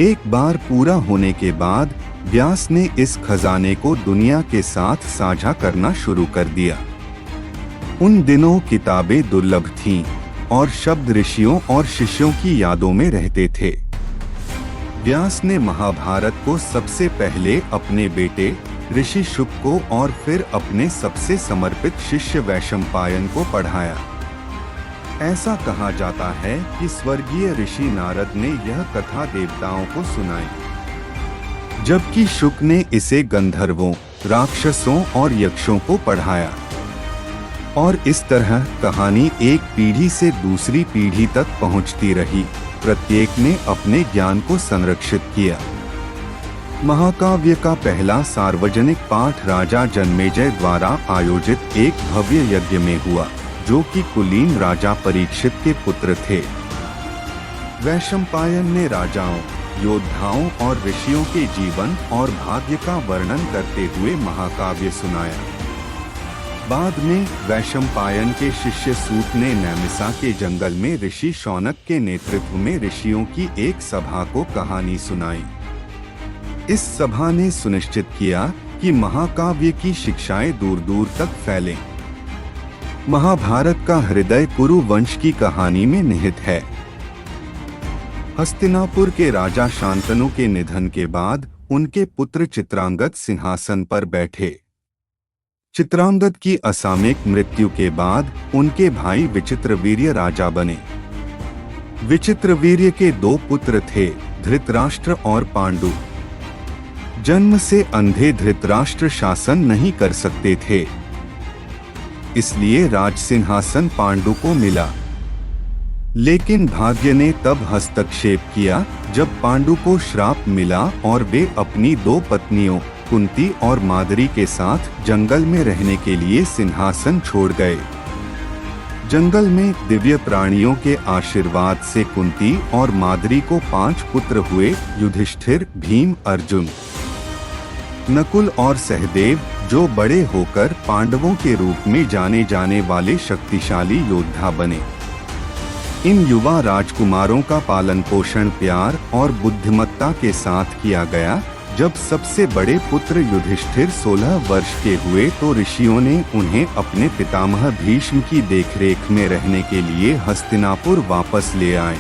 एक बार पूरा होने के बाद व्यास ने इस खजाने को दुनिया के साथ साझा करना शुरू कर दिया। उन दिनों किताबें दुर्लभ थीं और शब्द ऋषियों और शिष्यों की यादों में रहते थे। व्यास ने महाभारत को सबसे पहले अपने बेटे ऋषि शुक को और फिर अपने सबसे समर्पित शिष्य वैशंपायन को पढ़ाया। ऐसा कहा जाता है कि स्वर्गीय ऋषि नारद ने यह कथा देवताओं को सुनाई, जबकि शुक ने इसे गंधर्वों, राक्षसों और यक्षों को पढ़ाया। और इस तरह कहानी एक पीढ़ी से दूसरी पीढ़ी तक पहुंचती रही। प्रत्येक ने अपने ज्ञान को संरक्षित किया। महाकाव्य का पहला सार्वजनिक पाठ राजा जन्मेजय द्वारा आयोजित एक भव्य यज्ञ में हुआ, जो कि कुलीन राजा परीक्षित के पुत्र थे। वैशंपायन ने राजाओं, योद्धाओं और ऋषियों के जीवन और भाग्य का वर्णन करते हुए महाकाव्य सुनाया। बाद में वैशंपायन के शिष्य सूत ने नैमिषा के जंगल में ऋषि शौनक के नेतृत्व में ऋषियों की एक सभा को कहानी सुनाई। इस सभा ने सुनिश्चित किया कि महाकाव्य की शिक्षाएं दूर दूर तक फैलें। महाभारत का हृदय कुरु वंश की कहानी में निहित है। हस्तिनापुर के राजा शांतनु के निधन के बाद उनके पुत्र चित्रांगद सिंहासन पर बैठे। चित्रांगद की असामयिक मृत्यु के बाद उनके भाई विचित्रवीर्य राजा बने। विचित्रवीर्य के दो पुत्र थे, धृतराष्ट्र और पांडु। जन्म से अंधे धृतराष्ट्र शासन नहीं कर सकते थे, इसलिए राज सिंहासन पांडु को मिला। लेकिन भाग्य ने तब हस्तक्षेप किया जब पांडु को श्राप मिला और वे अपनी दो पत्नियों कुंती और माद्री के साथ जंगल में रहने के लिए सिंहासन छोड़ गए। जंगल में दिव्य प्राणियों के आशीर्वाद से कुंती और माद्री को 5 पुत्र हुए, युधिष्ठिर, भीम, अर्जुन, नकुल और सहदेव, जो बड़े होकर पांडवों के रूप में जाने जाने वाले शक्तिशाली योद्धा बने। इन युवा राजकुमारों का पालन पोषण प्यार और बुद्धिमत्ता के साथ किया गया। जब सबसे बड़े पुत्र युधिष्ठिर 16 वर्ष के हुए तो ऋषियों ने उन्हें अपने पितामह भीष्म की देखरेख में रहने के लिए हस्तिनापुर वापस ले आए।